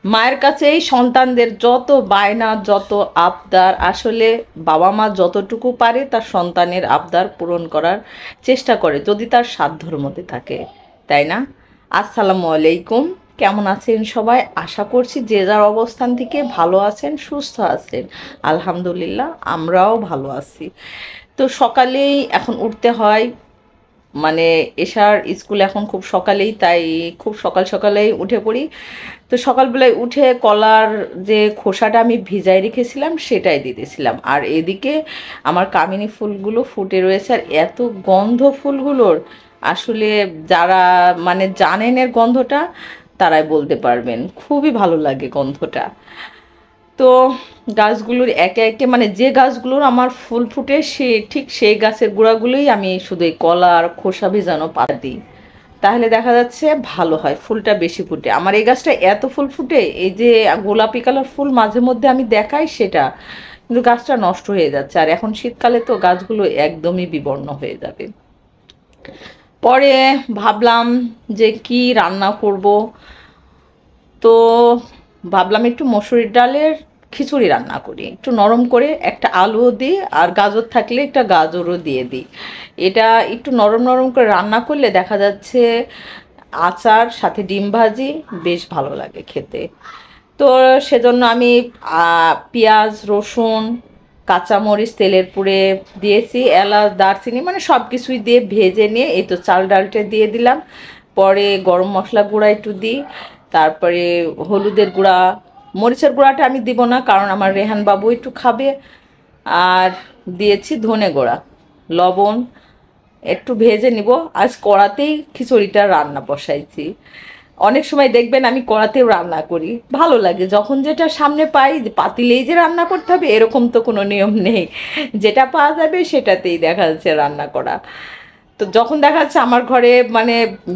মায়ের কাছেই সন্তানদের যত বায়না, যত আবদার, আসলে বাবা মা যতটুকু পারে তার সন্তানের আবদার পূরণ করার চেষ্টা করে, যদি তার সাধ্যর মধ্যে থাকে, তাই না? আসসালামু আলাইকুম। কেমন আছেন সবাই? আশা করছি যে যার অবস্থান থেকে ভালো আছেন, সুস্থ আছেন। আলহামদুলিল্লাহ, আমরাও ভালো আছি। তো সকালেই এখন উঠতে হয়, মানে এশার স্কুল এখন খুব সকালেই, তাই খুব সকাল সকালেই উঠে পড়ি। তো সকালবেলায় উঠে কলার যে খোসাটা আমি ভিজায় রেখেছিলাম সেটাই দিতেছিলাম, আর এদিকে আমার কামিনী ফুলগুলো ফুটে রয়েছে, আর এত গন্ধ ফুলগুলোর, আসলে যারা মানে জানেন এর গন্ধটা তারাই বলতে পারবেন, খুবই ভালো লাগে গন্ধটা। তো গাছগুলোর একে একে, মানে যে গাছগুলোর আমার ফুল ফুটে সে ঠিক সেই গাছের গোড়াগুলোই আমি শুধু এই কলার খোসা ভেজানো পাতা দিই, তাহলে দেখা যাচ্ছে ভালো হয়, ফুলটা বেশি ফুটে। আমার এই গাছটা এত ফুল ফুটে, এই যে গোলাপি কালার ফুল মাঝে মধ্যে আমি দেখাই সেটা, কিন্তু গাছটা নষ্ট হয়ে যাচ্ছে, আর এখন শীতকালে তো গাছগুলো একদমই বিবর্ণ হয়ে যাবে। পরে ভাবলাম যে কি রান্না করব, তো ভাবলাম একটু মসুরির ডালের খিচুড়ি রান্না করি, একটু নরম করে একটা আলুও দিই, আর গাজর থাকলে একটা গাজরও দিয়ে দিই। এটা একটু নরম নরম করে রান্না করলে দেখা যাচ্ছে আচার সাথে ডিম ভাজি বেশ ভালো লাগে খেতে। তো সেজন্য আমি পেঁয়াজ, রসুন, কাঁচামরিচ তেলের পুড়ে দিয়েছি, এলাচ, দারচিনি, মানে সব কিছুই দিয়ে ভেজে নিয়ে এই তো চাল ডালটা দিয়ে দিলাম। পরে গরম মশলা গুঁড়া একটু দিই, তারপরে হলুদের গুঁড়া, মরিচের গুঁড়াটা আমি দিব না কারণ আমার রেহান বাবু একটু খাবে, আর দিয়েছি ধনে গুঁড়া, লবণ, একটু ভেজে নিব। আজ কড়াতেই খিচুড়িটা রান্না বসাইছি। অনেক সময় দেখবেন আমি কড়াতেও রান্না করি, ভালো লাগে যখন যেটা সামনে পাই, যে পাতিলেই যে রান্না করতে হবে এরকম তো কোনো নিয়ম নেই, যেটা পাওয়া যাবে সেটাতেই দেখা যাচ্ছে রান্না করা। তো যখন দেখা যাচ্ছে আমার ঘরে মানে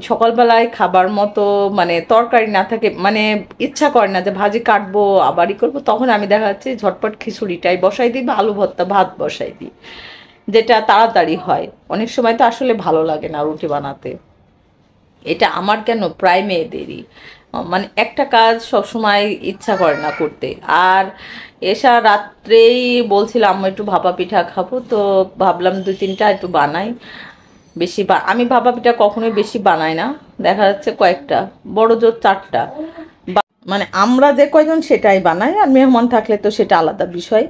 সকালবেলায় খাবার মতো মানে তরকারি না থাকে, মানে ইচ্ছা করে না যে ভাজি কাটবো আবারই করবো, তখন আমি দেখা যাচ্ছে ঝটপট খিচুড়িটাই বসাই দিই বা আলু ভর্তা ভাত বসাই দিই, যেটা তাড়াতাড়ি হয়। অনেক সময় তো আসলে ভালো লাগে না রুটি বানাতে, এটা আমার কেন প্রায় মেয়েদেরই, মানে একটা কাজ সবসময় ইচ্ছা করে না করতে। আর এসা রাত্রেই বলছিলাম একটু ভাপা পিঠা খাবো, তো ভাবলাম দুই তিনটা একটু বানাই। আমি ভাপা পিঠা কখনোই বেশি বানাই না, দেখা যাচ্ছে কয়েকটা, বড় জোর চারটা, মানে আমরা যে কয়জন সেটাই বানাই, আর মেহমান থাকলে তো সেটা আলাদা বিষয়।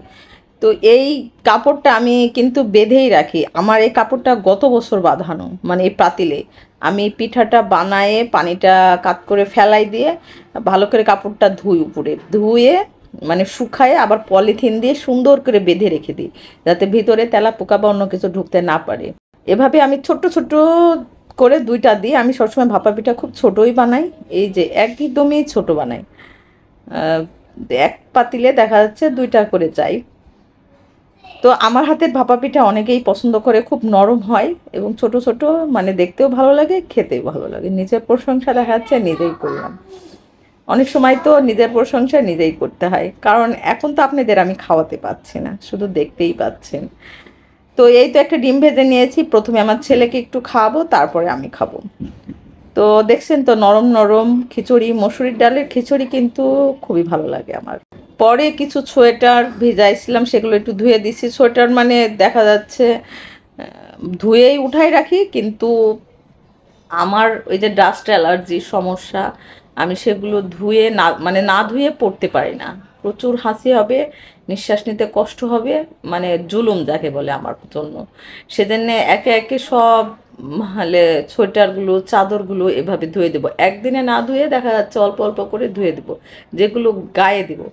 তো এই কাপড়টা আমি কিন্তু বেঁধেই রাখি, আমার এই কাপড়টা গত বছর বাঁধানো, মানে এই পাতিলে আমি পিঠাটা বানায়ে পানিটা কাত করে ফেলাই দিয়ে ভালো করে কাপড়টা ধুই, উপরে ধুয়ে মানে শুকায়ে আবার পলিথিন দিয়ে সুন্দর করে বেঁধে রেখে দিই, যাতে ভিতরে তেলা পোকা বা অন্য কিছু ঢুকতে না পারে। এভাবে আমি ছোট্ট ছোট্ট করে দুইটা দিই। আমি সবসময় ভাপা পিঠা খুব ছোটই বানাই, এই যে একদমই ছোট বানাই, আহ, এক পাতিলে দেখা যাচ্ছে দুইটা করে চাই। তো আমার হাতের ভাপা পিঠা অনেকেই পছন্দ করে, খুব নরম হয় এবং ছোট ছোট, মানে দেখতেও ভালো লাগে, খেতেও ভালো লাগে। নিজের প্রশংসা দেখা যাচ্ছে নিজেই করলাম। অনেক সময় তো নিজের প্রশংসা নিজেই করতে হয়, কারণ এখন তো আপনাদের আমি খাওয়াতে পাচ্ছি না, শুধু দেখতেই পাচ্ছেন। তো এই তো একটা ডিম ভেজে নিয়েছি, প্রথমে আমার ছেলেকে একটু খাওয়াবো, তারপরে আমি খাবো। তো দেখছেন তো নরম নরম খিচুড়ি, মসুরির ডালের খিচুড়ি কিন্তু খুবই ভালো লাগে আমার। পরে কিছু সোয়েটার ভিজাইছিলাম, সেগুলো একটু ধুয়ে দিছি। সোয়েটার মানে দেখা যাচ্ছে ধুয়েই উঠাই রাখি, কিন্তু আমার ওই যে ডাস্ট অ্যালার্জির সমস্যা, আমি সেগুলো ধুয়ে না, মানে না ধুয়ে পড়তে পারি না, প্রচুর হাঁচি হবে, নিঃশ্বাস নিতে কষ্ট হবে, মানে জুলুম যাকে বলে আমার জন্য। সেজন্য একে একে সব মানে সোয়েটারগুলো, চাদরগুলো এভাবে ধুয়ে দেবো, একদিনে না ধুয়ে দেখা যাচ্ছে অল্প অল্প করে ধুয়ে দেবো, যেগুলো গায়ে দেবো।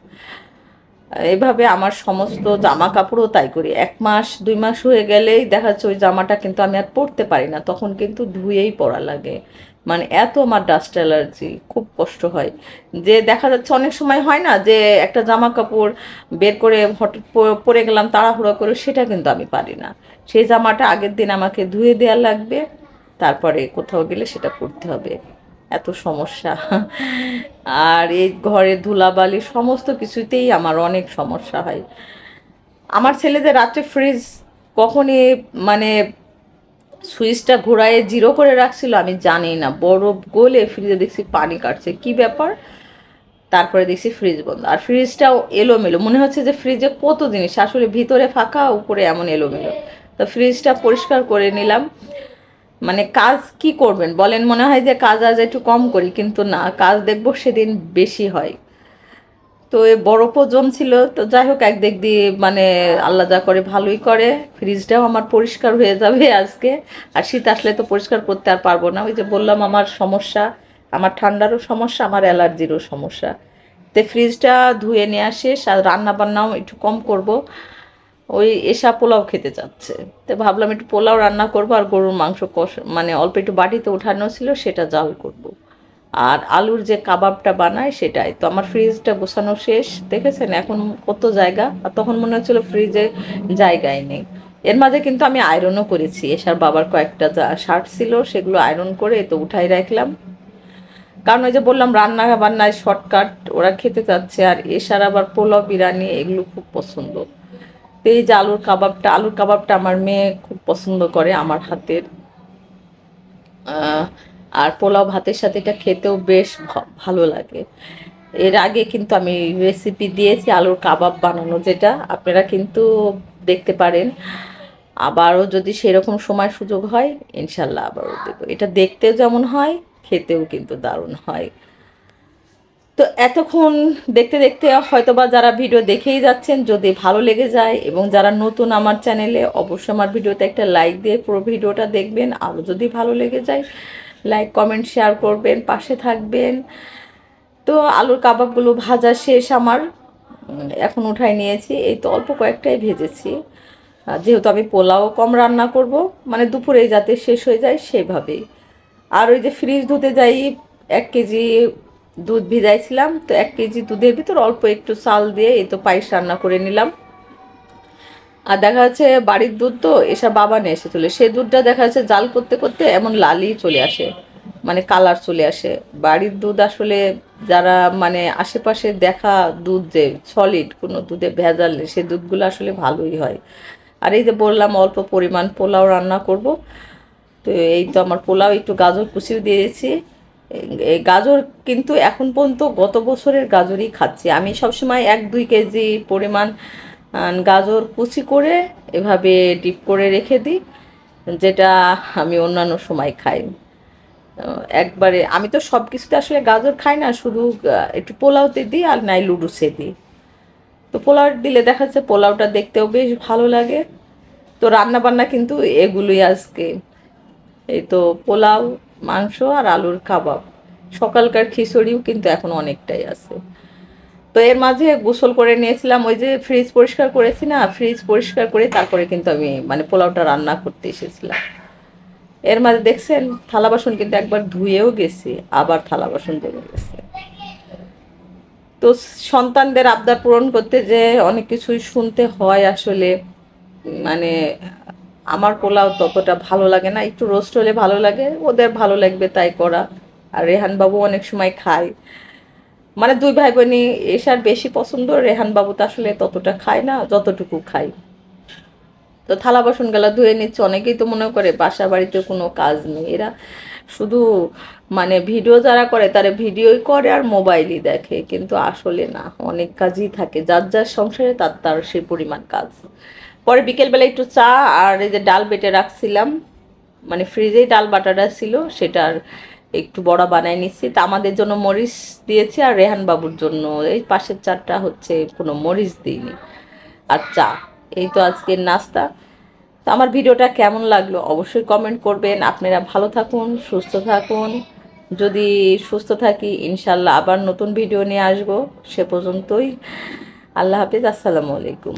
এভাবে আমার সমস্ত জামা কাপড়ও তাই করি, 1 মাস 2 মাস হয়ে গেলেই দেখা যাচ্ছে ওই জামাটা কিন্তু আমি আর পরতে পারি না, তখন কিন্তু ধুয়েই পরা লাগে। মানে এত আমার ডাস্ট অ্যালার্জি, খুব কষ্ট হয়। যে দেখা যাচ্ছে অনেক সময় হয় না যে একটা জামা কাপড় বের করে হঠাৎ পরে গেলাম তাড়াহুড়ো করে, সেটা কিন্তু আমি পারি না। সেই জামাটা আগের দিন আমাকে ধুয়ে দেওয়া লাগবে, তারপরে কোথাও গেলে সেটা পরতে হবে, এত সমস্যা। আর এই ঘরে ধুলাবালি সমস্ত কিছুতেই আমার অনেক সমস্যা হয়। আমার ছেলে যে রাত্রে ফ্রিজ কখনই মানে সুইচটা ঘোরায় জিরো করে রাখছিল আমি জানি না, বরফ গলে ফ্রিজে দেখছি পানি কাটছে, কি ব্যাপার? তারপরে দেখছি ফ্রিজ বন্ধ, আর ফ্রিজটাও এলোমেলো, মনে হচ্ছে যে ফ্রিজে কত জিনিস, আসলে ভিতরে ফাঁকা উপরে এমন এলোমেলো। তো ফ্রিজটা পরিষ্কার করে নিলাম। মানে কাজ কি করবেন বলেন, মনে হয় যে কাজ আজ একটু কম করি, কিন্তু না, কাজ দেখবো সেদিন বেশি হয়। তো এ বরফও জমছিল, তো যাই হোক একদিক দিয়ে মানে আল্লাহ যা করে ভালোই করে, ফ্রিজটাও আমার পরিষ্কার হয়ে যাবে আজকে। আর শীত আসলে তো পরিষ্কার করতে আর পারবো না, ওই যে বললাম আমার সমস্যা, আমার ঠান্ডারও সমস্যা, আমার অ্যালার্জিরও সমস্যা। তো ফ্রিজটা ধুয়ে নিয়ে আসে, আর রান্না বান্নাও একটু কম করব। ওই এসা পোলাও খেতে চাচ্ছে, তো ভাবলাম একটু পোলাও রান্না করব, আর গরুর মাংস মানে অল্প একটু বাটিতে উঠানো ছিল সেটা জাল করব। আর আলুর যে কাবাবটা বানায় সেটাই। তো আমার ফ্রিজটা গোছানো শেষ, দেখেছেন এখন কত জায়গা, আর তখন মনে হচ্ছিল ফ্রিজে জায়গায় নেই। এর মাঝে কিন্তু আমি আয়রনও করেছি, এসার বাবার কয়েকটা শার্ট ছিল সেগুলো আয়রন করে তো উঠাই রাখলাম। কারণ ওই যে বললাম রান্না বান্নায় শর্টকাট, ওরা খেতে চাচ্ছে, আর এসার আবার পোলাও বিরিয়ানি এগুলো খুব পছন্দ। তো এই যে আলুর কাবাবটা আমার মেয়ে খুব পছন্দ করে আমার হাতের। আর পোলাও ভাতের সাথে এটা খেতেও বেশ ভালো লাগে। এর আগে কিন্তু আমি রেসিপি দিয়েছি আলুর কাবাব বানানো, যেটা আপনারা কিন্তু দেখতে পারেন। আবারও যদি সেরকম সময় সুযোগ হয় ইনশাল্লাহ আবারও দেবো। এটা দেখতেও যেমন হয়, খেতেও কিন্তু দারুণ হয়। তো এতক্ষণ দেখতে দেখতে হয়তোবা যারা ভিডিও দেখেই যাচ্ছেন, যদি ভালো লেগে যায়, এবং যারা নতুন আমার চ্যানেলে, অবশ্যই আমার ভিডিওতে একটা লাইক দিয়ে পুরো ভিডিওটা দেখবেন। আরও যদি ভালো লেগে যায় লাইক কমেন্ট শেয়ার করবেন, পাশে থাকবেন। তো আলুর কাবাবগুলো ভাজা শেষ আমার, এখন উঠাই নিয়েছি, এই তো অল্প কয়েকটাই ভেজেছি। যেহেতু আমি পোলাও কম রান্না করব, মানে দুপুরে যাতে শেষ হয়ে যায় সেভাবেই। আর ওই যে ফ্রিজ ধুতে যাই, 1 কেজি দুধ ভিজাইছিলাম, তো 1 কেজি দুধের ভিতর অল্প একটু চাল দিয়ে এই তো পায়েস রান্না করে নিলাম। আর দেখা যাচ্ছে বাড়ির দুধ তো, এসব বাবা নিয়ে এসেছিল, সেই দুধটা দেখা যাচ্ছে জাল করতে করতে এমন লালই চলে আসে, মানে কালার চলে আসে। বাড়ির দুধ আসলে যারা মানে আশেপাশে দেখা দুধ যে সলিড, কোনো দুধে ভেজাল নেই, সেই দুধগুলো আসলে ভালোই হয়। আর এই যে বললাম অল্প পরিমাণ পোলাও রান্না করব। তো এই তো আমার পোলাও, একটু গাজর কুচিও দিয়েছি। এই গাজর কিন্তু এখন পর্যন্ত গত বছরের গাজরই খাচ্ছি আমি, সবসময় 1-2 কেজি পরিমাণ গাজর কুচি করে এভাবে ডিপ করে রেখে দিই, যেটা আমি অন্যান্য সময় খাই। একবারে আমি তো সব কিছুতে আসলে গাজর খাই না, শুধু একটু পোলাওতে দিই, আর নাই লুডুসে দিই। তো পোলাও দিলে দেখা যাচ্ছে পোলাওটা দেখতেও বেশ ভালো লাগে। তো রান্না বান্না কিন্তু এগুলোই আজকে, এই তো পোলাও, মাংস আর আলুর কাবাব। সকালকার খিচুড়িও কিন্তু এখন অনেকটাই আছে। তো এর মাঝে গোসল করে নিয়েছিলাম, ওই যে ফ্রিজ পরিষ্কার করেছি না, ফ্রিজ পরিষ্কার করে তারপরে কিন্তু আমি মানে পোলাওটা রান্না করতে এসেছিলাম। এর মাঝে দেখছেন থালা বাসন কিন্তু একবার ধুয়েও গেছি, আবার থালা বাসন জমে গেছে। তো সন্তানদের আবদার পূরণ করতে যে অনেক কিছুই শুনতে হয় আসলে। মানে আমার পোলাও ততটা ভালো লাগে না, একটু রোস্ট হলে ভালো লাগে, ওদের ভালো লাগবে তাই করা। আর রেহান বাবু অনেক সময় খায়, মানে দুই ভাই বোনই, এসার বেশি পছন্দ, রেহান বাবু তো আসলে ততটা খায় না যতটুকু খায়। তো থালা বাসন গেলা ধুয়ে নিচ্ছে, অনেকেই তো মনে করে বাসা বাড়িতে কোনো কাজ নেই, এরা শুধু মানে ভিডিও যারা করে তারা ভিডিওই করে আর মোবাইলই দেখে, কিন্তু আসলে না, অনেক কাজই থাকে, যার যার সংসারে তার তার সেই পরিমাণ কাজ। পরে বিকেলবেলা একটু চা আর এই যে ডাল বেটে রাখছিলাম, মানে ফ্রিজেই ডাল বাটাটা ছিল, সেটার একটু বড়া বানাই নিচ্ছি। তা আমাদের জন্য মরিচ দিয়েছি, আর রেহান বাবুর জন্য এই পাশের চারটা হচ্ছে কোনো মরিচ দিইনি, আর চা। এই তো আজকের নাস্তা। তো আমার ভিডিওটা কেমন লাগলো অবশ্যই কমেন্ট করবেন। আপনারা ভালো থাকুন, সুস্থ থাকুন। যদি সুস্থ থাকি ইনশাল্লাহ আবার নতুন ভিডিও নিয়ে আসবো। সে পর্যন্তই আল্লাহ হাফিজ, আসসালামু আলাইকুম।